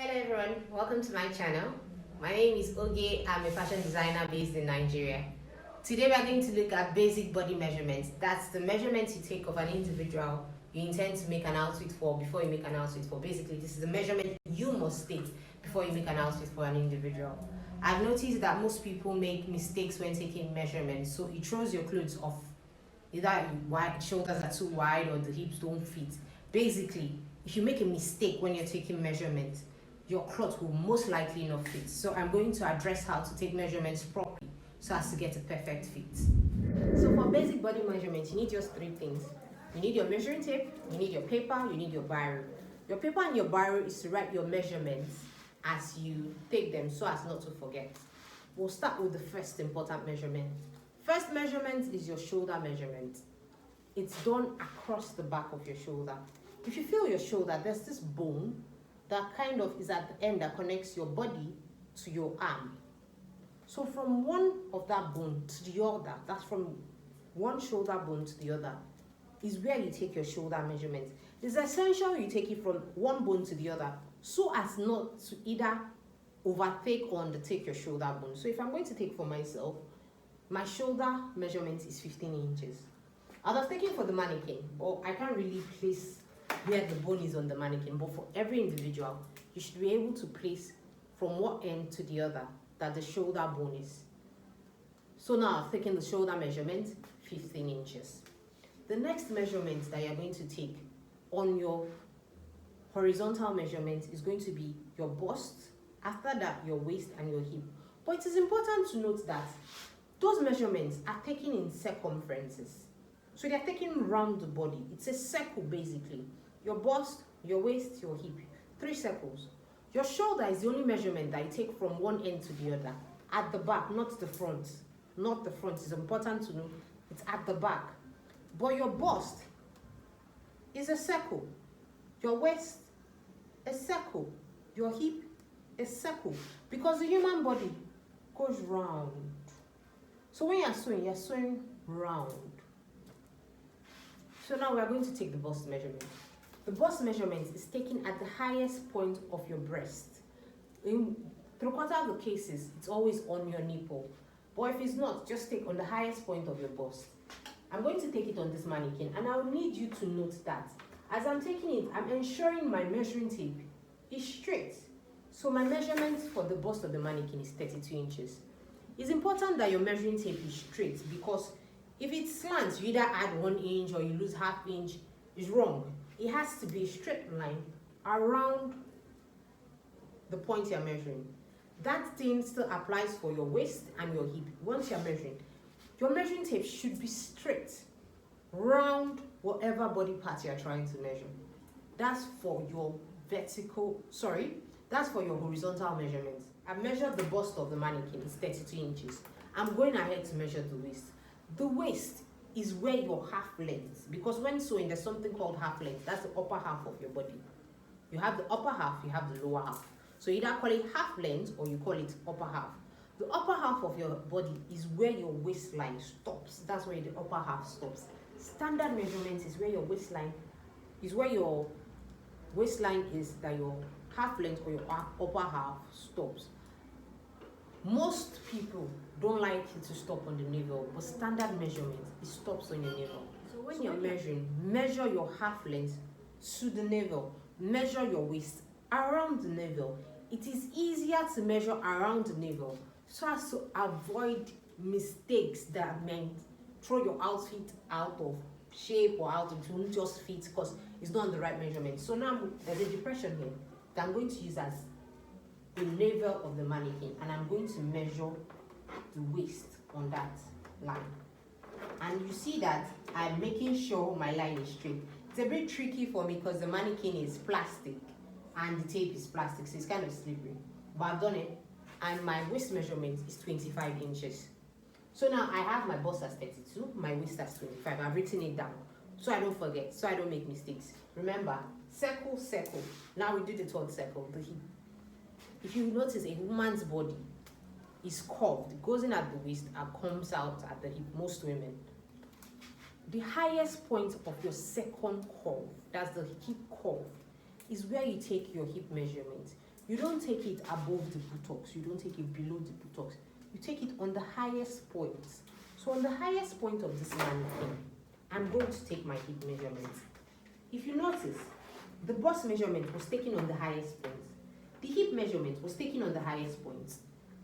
Hello everyone, welcome to my channel. My name is Oge. I'm a fashion designer based in Nigeria. Today we are going to look at basic body measurements. That's the measurements you take of an individual you intend to make an outfit for before you make an outfit for. Basically, this is the measurement you must take before you make an outfit for an individual. I've noticed that most people make mistakes when taking measurements, so it throws your clothes off. Either shoulders are too wide or the hips don't fit. Basically, if you make a mistake when you're taking measurements, your cloth will most likely not fit. So I'm going to address how to take measurements properly so as to get a perfect fit. So for basic body measurements, you need just three things. You need your measuring tape, you need your paper, you need your biro. Your paper and your biro is to write your measurements as you take them so as not to forget. We'll start with the first important measurement. First measurement is your shoulder measurement. It's done across the back of your shoulder. If you feel your shoulder, there's this bone that kind of is at the end that connects your body to your arm. So from one of that bone to the other, that's from one shoulder bone to the other, is where you take your shoulder measurement. It's essential you take it from one bone to the other so as not to either overtake or undertake your shoulder bone. So if I'm going to take for myself, my shoulder measurement is 15 inches. I was taking for the mannequin, but I can't really place where the bone is on the mannequin. But for every individual, you should be able to place from one end to the other that the shoulder bone is. So now I've taken the shoulder measurement, 15 inches. The next measurement that you're going to take on your horizontal measurement is going to be your bust, after that your waist and your hip. But it is important to note that those measurements are taken in circumferences. So they're taken around the body. It's a circle basically. Your bust, your waist, your hip. 3 circles. Your shoulder is the only measurement that you take from one end to the other. At the back, not the front. Not the front. It's important to know it's at the back. But your bust is a circle. Your waist, a circle. Your hip, a circle. Because the human body goes round. So when you're sewing round. So now we are going to take the bust measurement. The bust measurement is taken at the highest point of your breast. In 3/4 of the cases, it's always on your nipple. But if it's not, just take on the highest point of your bust. I'm going to take it on this mannequin, and I'll need you to note that as I'm taking it, I'm ensuring my measuring tape is straight. So my measurement for the bust of the mannequin is 32 inches. It's important that your measuring tape is straight because if it slants, you either add 1 inch or you lose ½ inch. It's wrong. It has to be a straight line around the point you're measuring. That thing still applies for your waist and your hip. Once you're measuring, your measuring tape should be straight round whatever body part you're trying to measure. That's for your that's for your horizontal measurements. I measured the bust of the mannequin, it's 32 inches. I'm going ahead to measure the waist. The waist is where your half length, because when sewing there's something called half length. That's the upper half of your body. You have the upper half, you have the lower half. So you either call it half length or you call it upper half. The upper half of your body is where your waistline stops. That's where the upper half stops. Standard measurement is where your waistline is that your half length or your upper half stops. Most people don't like it to stop on the navel, but standard measurement, it stops on your navel. So when you're measuring, measure your half length to the navel. Measure your waist around the navel. It is easier to measure around the navel so as to avoid mistakes that may throw your outfit out of shape or out, it won't just fit because it's not the right measurement. So now there's a depression here that I'm going to use as the navel of the mannequin, and I'm going to measure the waist on that line. And you see that I'm making sure my line is straight. It's a bit tricky for me because the mannequin is plastic and the tape is plastic, so it's kind of slippery. But I've done it, and my waist measurement is 25 inches. So now I have my bust as 32, my waist as 25. I've written it down so I don't forget, so I don't make mistakes. Remember, circle, circle. Now we do the third circle, the hip. If you notice, a woman's body is curved. It goes in at the waist and comes out at the hip, most women. The highest point of your second curve, that's the hip curve, is where you take your hip measurement. you don't take it above the buttocks, you don't take it below the buttocks, you take it on the highest point. So on the highest point of this mannequin, I'm going to take my hip measurement. If you notice, the bust measurement was taken on the highest point, the hip measurement was taken on the highest point,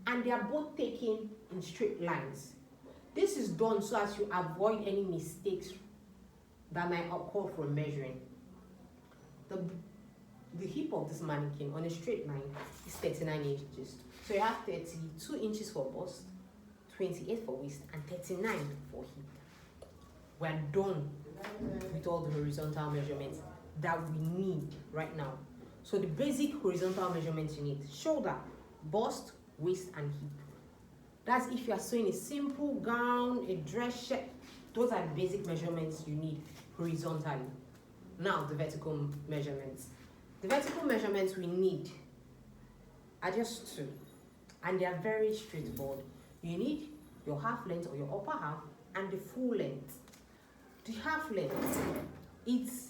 and they are both taken in straight lines. This is done so as you avoid any mistakes that might occur from measuring. The hip of this mannequin on a straight line is 39 inches. So you have 32 inches for bust, 28 for waist, and 39 for hip. We're done with all the horizontal measurements that we need right now. So the basic horizontal measurements you need: shoulder, bust, waist, and hip. That's if you are sewing a simple gown, a dress shirt. Those are the basic measurements you need horizontally. Now the vertical measurements. The vertical measurements we need are just two, and they are very straightforward. You need your half length or your upper half and the full length. The half length, it's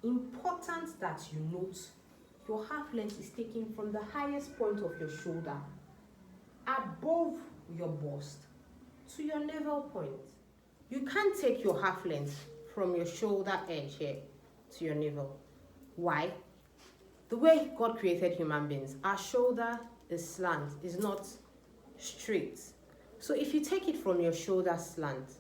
important that you note your half length is taken from the highest point of your shoulder above your bust to your navel point. You can't take your half length from your shoulder edge here to your navel. Why? The way God created human beings, our shoulder is slant, is not straight. So if you take it from your shoulder slant,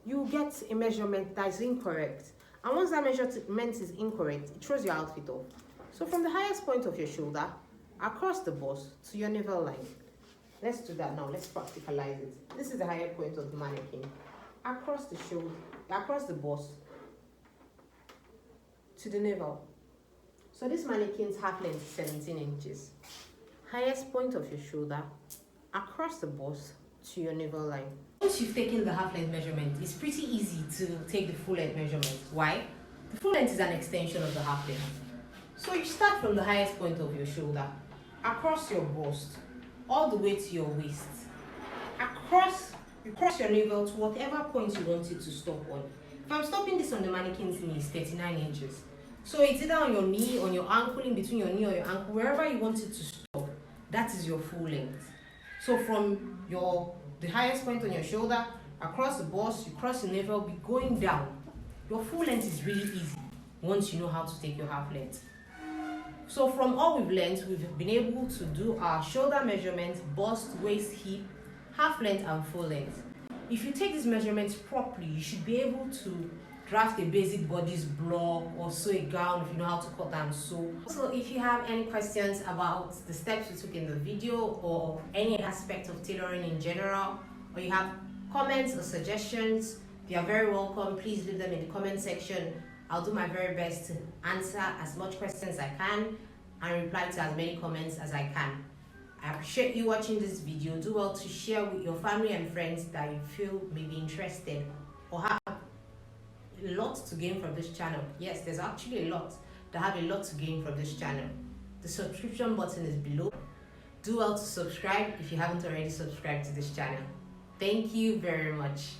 you get a measurement that is incorrect. And once that measurement is incorrect, it throws your outfit off. So from the highest point of your shoulder, across the bust to your navel line. Let's do that now. Let's practicalize it. This is the higher point of the mannequin. Across the shoulder, across the bust to the navel. So this mannequin's half length is 17 inches. Highest point of your shoulder, across the bust to your navel line. Once you've taken the half length measurement, it's pretty easy to take the full length measurement. Why? The full length is an extension of the half length. So you start from the highest point of your shoulder, across your bust, all the way to your waist. You cross your navel to whatever point you want it to stop on. If I'm stopping this on the mannequin's knee, it's 39 inches. So it's either on your knee, on your ankle, in between your knee or your ankle, wherever you want it to stop, that is your full length. So from the highest point on your shoulder, across the bust, you cross the navel, be going down. Your full length is really easy once you know how to take your half length. So from all we've learned, we've been able to do our shoulder measurements, bust, waist, hip, half length, and full length. If you take these measurements properly, you should be able to draft a basic bodice block or sew a gown if you know how to cut and sew. So if you have any questions about the steps we took in the video or any aspect of tailoring in general, or you have comments or suggestions, you are very welcome. Please leave them in the comment section. I'll do my very best to answer as much questions as I can and reply to as many comments as I can. I appreciate you watching this video. Do well to share with your family and friends that you feel may be interested or have a lot to gain from this channel. Yes, there's actually a lot that have a lot to gain from this channel. The subscription button is below. Do well to subscribe if you haven't already subscribed to this channel. Thank you very much.